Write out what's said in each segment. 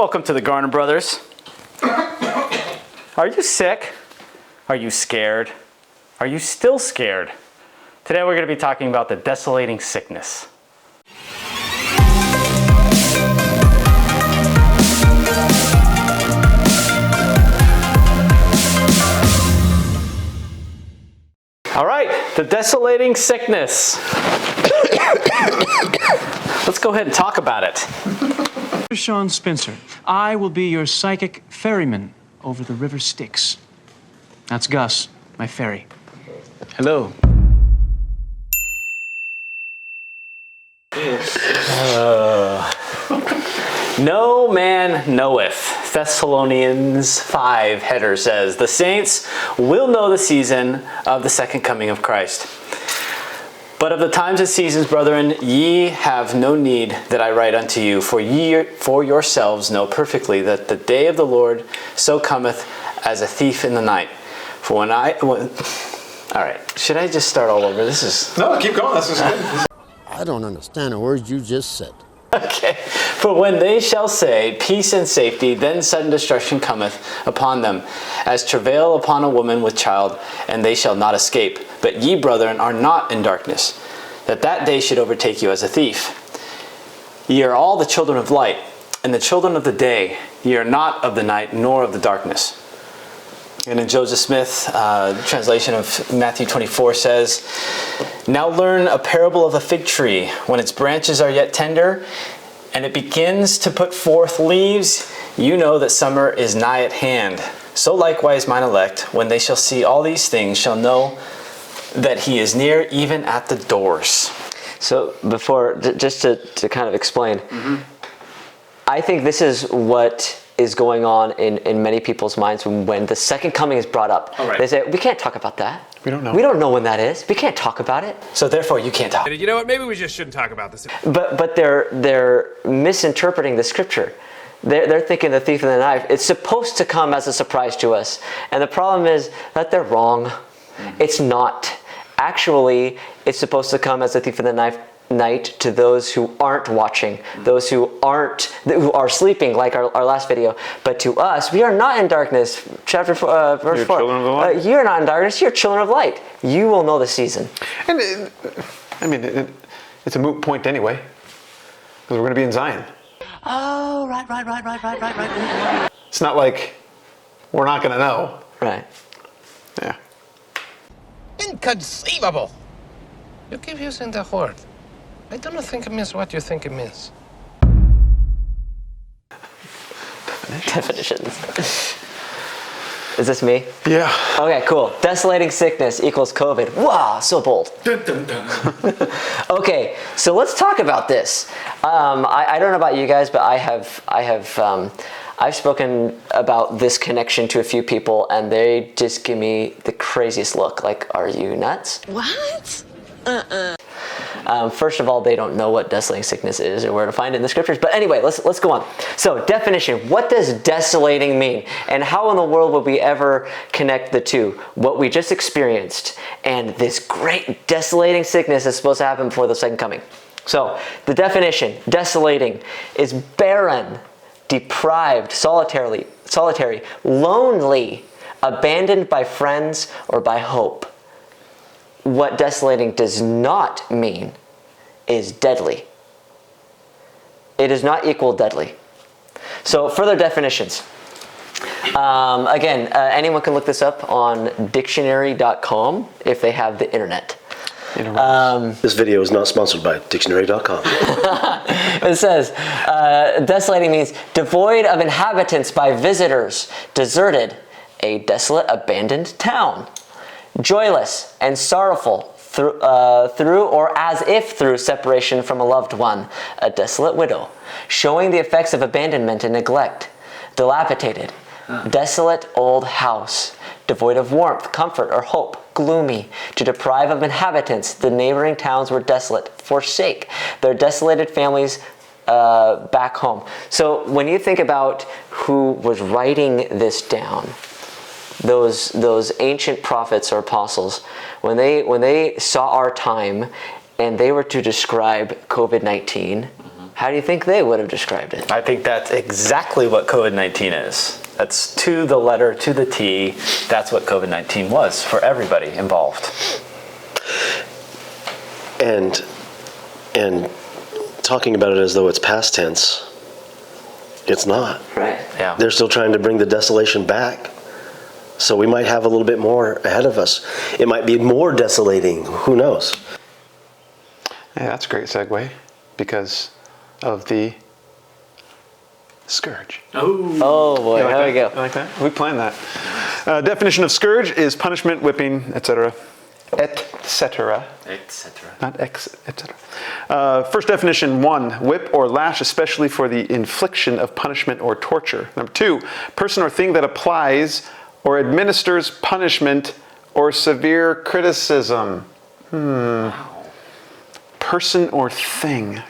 Welcome to the Garner Brothers. Are you sick? Are you scared? Are you still scared? Today we're going to be talking about the desolating sickness. All right, the desolating sickness. Let's go ahead and talk about it. Sean Spencer, I will be your psychic ferryman over the river Styx. That's Gus, my ferry. Hello. No man knoweth. Thessalonians 5 header says, the saints will know the season of the second coming of Christ. But of the times and seasons, brethren, ye have no need that I write unto you, for ye for yourselves know perfectly that the day of the Lord so cometh as a thief in the night. For all right, should I just start all over? This is... No, keep going, this is good. I don't understand the words you just said. Okay. For when they shall say, peace and safety, then sudden destruction cometh upon them, as travail upon a woman with child, and they shall not escape. But ye, brethren, are not in darkness, that that day should overtake you as a thief. Ye are all the children of light, and the children of the day. Ye are not of the night, nor of the darkness. And in Joseph Smith, translation of Matthew 24 says, now learn a parable of a fig tree. When its branches are yet tender, and it begins to put forth leaves, you know that summer is nigh at hand. So likewise mine elect, when they shall see all these things, shall know that he is near, even at the doors. So before, just to kind of explain, I think this is what is going on in many people's minds when the second coming is brought up. All right. They say, we can't talk about that. We don't know. We don't know when that is. We can't talk about it. So therefore you can't talk. You know what? Maybe we just shouldn't talk about this. But they're misinterpreting the scripture. They're thinking the thief in the night. It's supposed to come as a surprise to us. And the problem is that they're wrong. It's not. Actually, it's supposed to come as a thief in the night to those who aren't watching, those who are sleeping, like our last video. But to us, we are not in darkness. Chapter 4, verse 4. Children of the light. You're not in darkness. You're children of light. You will know the season. And it's a moot point anyway, because we're going to be in Zion. Oh, right. It's not like we're not going to know. Right. Yeah. Inconceivable! You keep using the word. I don't think it means what you think it means. Definitions. Is this me? Yeah. Okay, cool. Desolating sickness equals COVID. Wow, so bold. Okay, so let's talk about this. I don't know about you guys, but I've spoken about this connection to a few people, and they just give me the craziest look. Like, are you nuts? What? First of all, they don't know what desolating sickness is or where to find it in the scriptures. But anyway, let's go on. So, definition. What does desolating mean? And how in the world would we ever connect the two? What we just experienced and this great desolating sickness is supposed to happen before the second coming. So, the definition, desolating, is barren, deprived, solitary, lonely, abandoned by friends or by hope. What desolating does not mean is deadly. It does not equal deadly. So further definitions. Again, anyone can look this up on dictionary.com if they have the internet. This video is not sponsored by dictionary.com. It says, desolating means devoid of inhabitants by visitors, deserted, a desolate, abandoned town. Joyless and sorrowful through or as if through separation from a loved one, a desolate widow, showing the effects of abandonment and neglect. Dilapidated, desolate old house, devoid of warmth, comfort, or hope, gloomy, to deprive of inhabitants. The neighboring towns were desolate, forsake their desolated families back home. So when you think about who was writing this down, those ancient prophets or apostles, when they saw our time and they were to describe COVID-19, How do you think they would have described it? I think that's exactly what COVID-19 is. That's to the letter, to the T. That's what COVID-19 was for everybody involved. And talking about it as though it's past tense, it's not. Right. Yeah. They're still trying to bring the desolation back. So we might have a little bit more ahead of us. It might be more desolating. Who knows? Yeah, that's a great segue because of the scourge. Oh boy, You like here that? we go. You like that? We planned that. Definition of scourge is punishment, whipping, etc. Etc. Not etc. First definition, 1, whip or lash, especially for the infliction of punishment or torture. Number 2, person or thing that applies or administers punishment or severe criticism. Person or thing.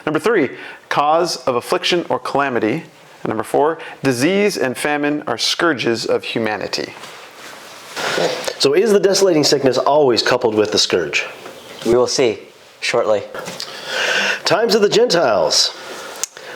Number 3, cause of affliction or calamity. And number 4, disease and famine are scourges of humanity. So is the desolating sickness always coupled with the scourge? We will see shortly. Times of the Gentiles.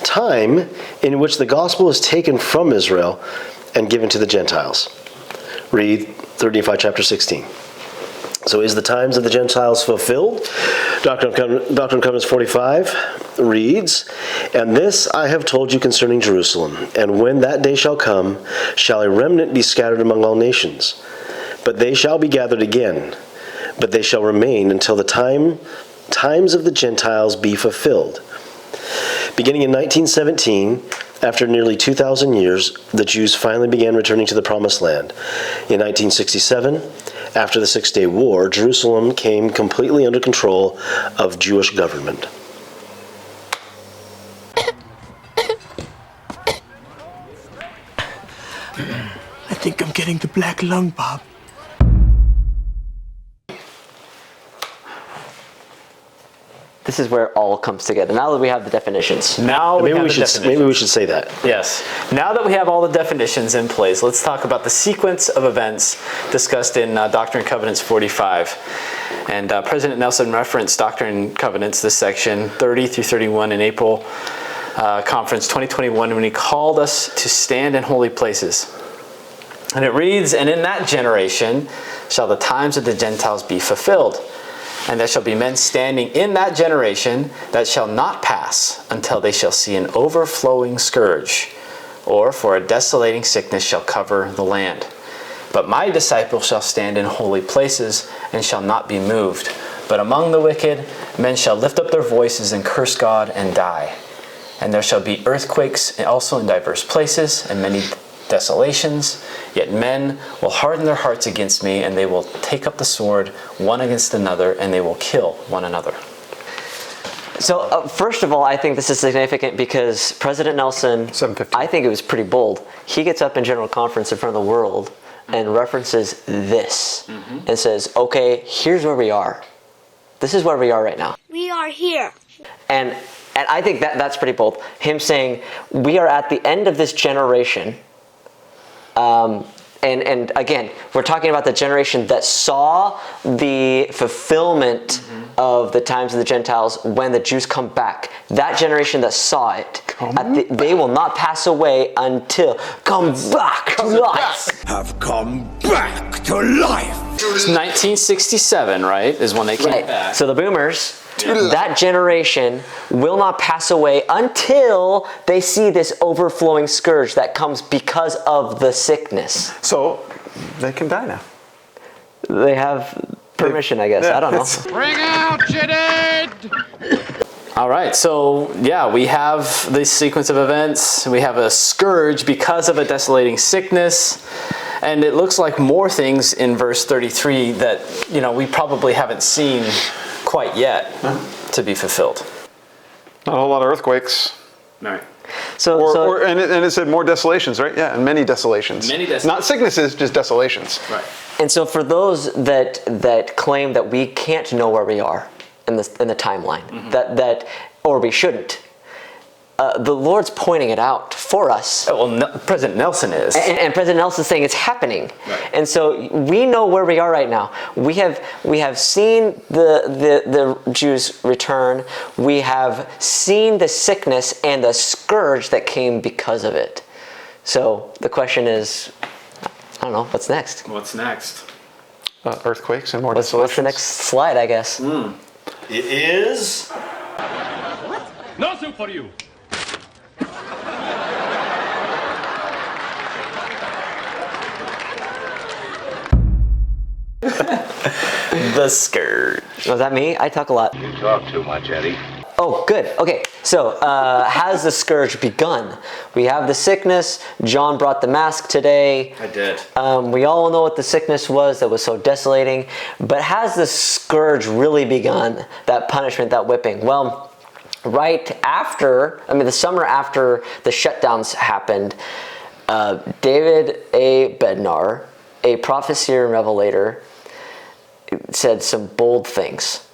Time in which the gospel is taken from Israel and given to the Gentiles. Read 35 chapter 16. So is the times of the Gentiles fulfilled? Doctrine and Covenants 45 reads, and this I have told you concerning Jerusalem, and when that day shall come, shall a remnant be scattered among all nations. But they shall be gathered again, but they shall remain until the times of the Gentiles be fulfilled. Beginning in 1917, after nearly 2,000 years, the Jews finally began returning to the Promised Land. In 1967, after the Six-Day War, Jerusalem came completely under control of Jewish government. I think I'm getting the black lung, Bob. This is where it all comes together. Now that we have the definitions. Now we have the definitions. Maybe we should say that. Yes. Now that we have all the definitions in place, let's talk about the sequence of events discussed in Doctrine and Covenants 45. And President Nelson referenced Doctrine and Covenants, this section, 30 through 31 in April Conference 2021, when he called us to stand in holy places. And it reads, and in that generation shall the times of the Gentiles be fulfilled. And there shall be men standing in that generation that shall not pass until they shall see an overflowing scourge, or for a desolating sickness shall cover the land. But my disciples shall stand in holy places and shall not be moved. But among the wicked, men shall lift up their voices and curse God and die. And there shall be earthquakes also in diverse places and many desolations, yet men will harden their hearts against me, and they will take up the sword one against another, and they will kill one another. So first of all, I think this is significant because President Nelson, 7:15. I think it was pretty bold. He gets up in General Conference in front of the world and references this and says, okay, here's where we are. This is where we are right now. We are here. And I think that's pretty bold. Him saying, we are at the end of this generation. And again, we're talking about the generation that saw the fulfillment of the times of the Gentiles when the Jews come back. That generation that saw it, they will not pass away until come back to life. Have come back to life. It's 1967, right, is when they came back. So the boomers, that generation will not pass away until they see this overflowing scourge that comes because of the sickness. So they can die now. They have permission, I guess. I don't know. Bring out your dead! All right, so yeah, we have this sequence of events. We have a scourge because of a desolating sickness. And it looks like more things in verse 33 that, we probably haven't seen quite yet to be fulfilled. Not a whole lot of earthquakes. Right. And it said more desolations, right? Yeah, and many desolations. Not sicknesses, just desolations. Right. And so for those that claim that we can't know where we are in the timeline, or we shouldn't, the Lord's pointing it out for us. Oh, well, President Nelson is. And President Nelson's saying it's happening. Right. And so we know where we are right now. We have seen the Jews return. We have seen the sickness and the scourge that came because of it. So the question is, I don't know, what's next? What's next? Earthquakes and more What's the next slide, I guess? It is. Nothing for you. The Scourge. Was that me? I talk a lot. You talk too much, Eddie. Oh, good. Okay, so has the scourge begun? We have the sickness. John brought the mask today. I did. We all know what the sickness was that was so desolating. But has the scourge really begun? That punishment, that whipping? Well, right after, the summer after the shutdowns happened, David A. Bednar, a prophecy and revelator, said some bold things.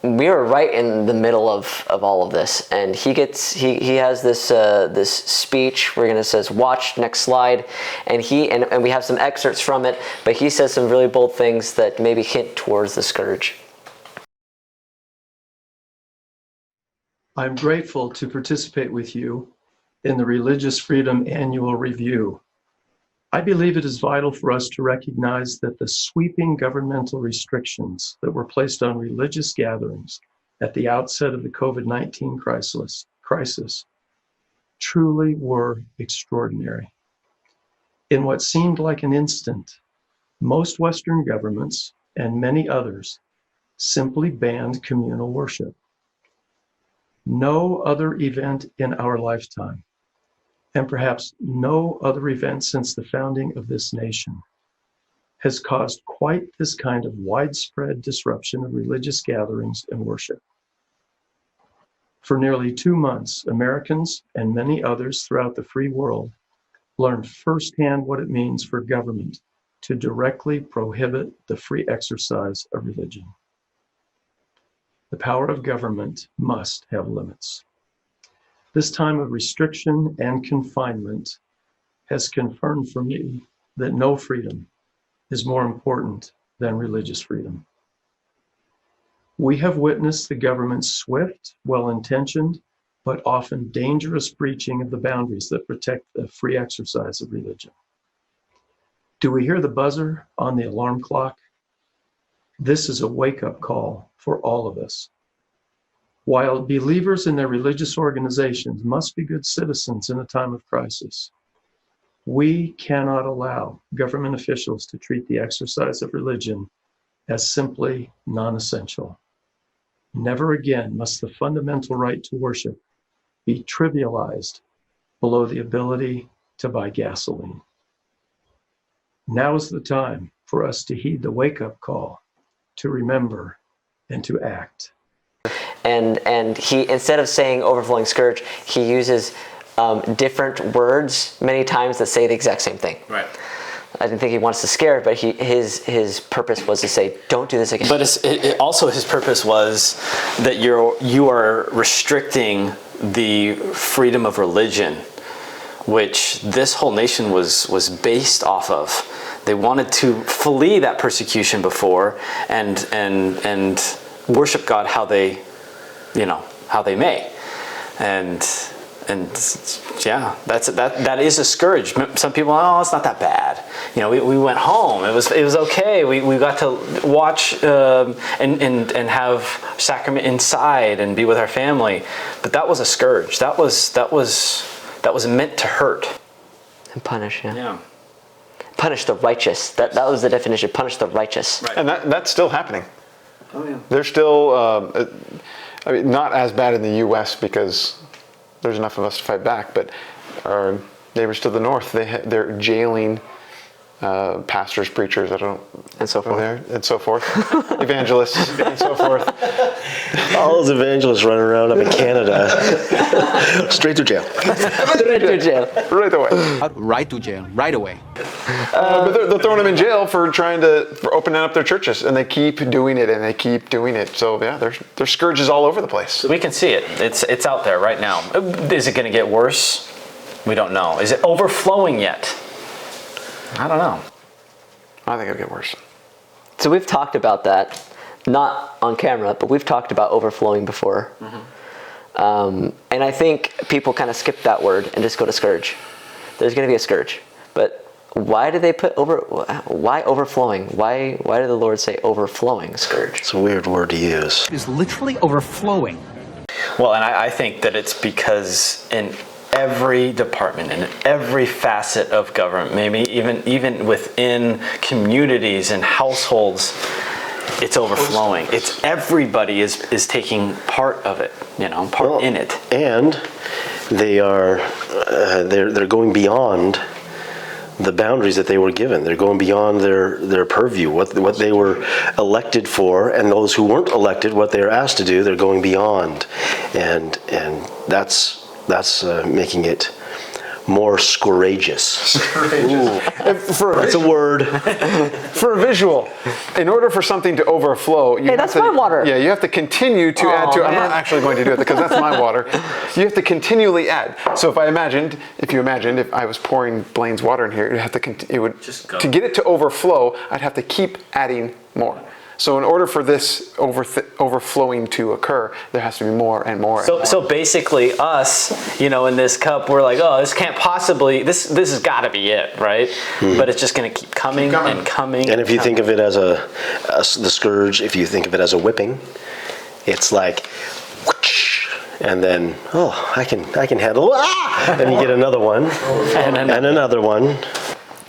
We were right in the middle of all of this, and he has this this speech. We're gonna says watch next slide, and we have some excerpts from it. But he says some really bold things that maybe hint towards the scourge. I'm grateful to participate with you in the Religious Freedom Annual Review. I believe it is vital for us to recognize that the sweeping governmental restrictions that were placed on religious gatherings at the outset of the COVID-19 crisis truly were extraordinary. In what seemed like an instant, most Western governments and many others simply banned communal worship. No other event in our lifetime, and perhaps no other event since the founding of this nation, has caused quite this kind of widespread disruption of religious gatherings and worship. For nearly 2 months, Americans and many others throughout the free world learned firsthand what it means for government to directly prohibit the free exercise of religion. The power of government must have limits. This time of restriction and confinement has confirmed for me that no freedom is more important than religious freedom. We have witnessed the government's swift, well-intentioned, but often dangerous breaching of the boundaries that protect the free exercise of religion. Do we hear the buzzer on the alarm clock? This is a wake-up call for all of us. While believers in their religious organizations must be good citizens in a time of crisis, we cannot allow government officials to treat the exercise of religion as simply non-essential. Never again must the fundamental right to worship be trivialized below the ability to buy gasoline. Now is the time for us to heed the wake-up call, to remember and to act. And he, instead of saying overflowing scourge, he uses different words many times that say the exact same thing. Right. I didn't think he wants to scare it, but his purpose was to say, don't do this again. But also his purpose was that you are restricting the freedom of religion, which this whole nation was based off of. They wanted to flee that persecution before and worship God how they may, and yeah, that is a scourge. Some people, oh, it's not that bad. We went home. It was okay. We got to watch and have sacrament inside and be with our family, but that was a scourge. That was meant to hurt and punish. Yeah. Punish the righteous. That was the definition. Punish the righteous. Right. And that's still happening. Oh yeah. They're still, not as bad in the U.S. because there's enough of us to fight back, but our neighbors to the north, they're jailing pastors, preachers, and so forth, evangelists, and so forth. All those evangelists running around up in Canada, straight to jail. Straight to jail. Right away. Right to jail, right away. But they're throwing them in jail for trying for opening up their churches, and they keep doing it, and they keep doing it. So yeah, there's scourges all over the place. We can see it. It's out there right now. Is it going to get worse? We don't know. Is it overflowing yet? I don't know. I think it'll get worse. So we've talked about that, not on camera, but we've talked about overflowing before. And I think people kind of skip that word and just go to scourge. There's going to be a scourge. But why do they put why overflowing? Why did the Lord say overflowing scourge? It's a weird word to use. It is literally overflowing. Well, and I think that it's because in every department, in every facet of government, maybe even within communities and households, it's overflowing. It's everybody is taking part of it, part in it. And they are they're going beyond the boundaries that they were given. They're going beyond their purview, what they were elected for, and those who weren't elected, what they are asked to do, they're going beyond, and that's making it more scourageous. That's a word. For a visual, in order for something to overflow, you that's my water. Yeah, you have to continue to add to it. I'm not actually going to do it because that's my water. You have to continually add. So if you imagined if I was pouring Blaine's water in here, to get it to overflow, I'd have to keep adding more. So in order for this overflowing to occur, there has to be more and more. So basically, us, in this cup, we're like, oh, this can't possibly. This has got to be it, right? But it's just going to keep coming and coming. And if you think of it as the scourge, if you think of it as a whipping, it's like, whoosh, and then I can handle, and you get another one, and another one.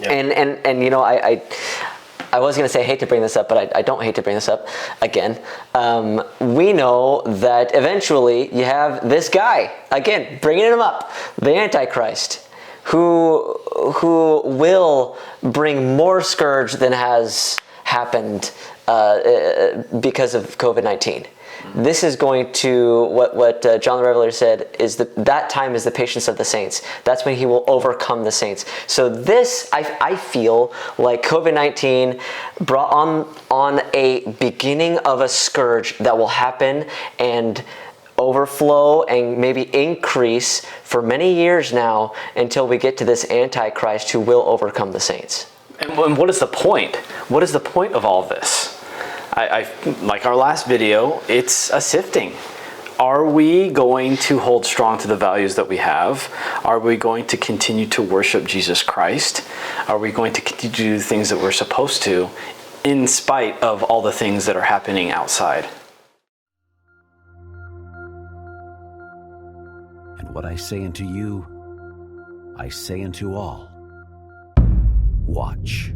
Yeah. And I was going to say I hate to bring this up, but I don't hate to bring this up again. We know that eventually you have this guy, again, bringing him up, the Antichrist, who will bring more scourge than has happened because of COVID-19. This is going to, what John the Revelator said, is that time is the patience of the saints. That's when he will overcome the saints. So this, I feel like COVID-19 brought on a beginning of a scourge that will happen and overflow and maybe increase for many years now until we get to this Antichrist who will overcome the saints. And what is the point? What is the point of all this? I like our last video, it's a sifting. Are we going to hold strong to the values that we have? Are we going to continue to worship Jesus Christ? Are we going to continue to do the things that we're supposed to in spite of all the things that are happening outside? And what I say unto you, I say unto all, watch.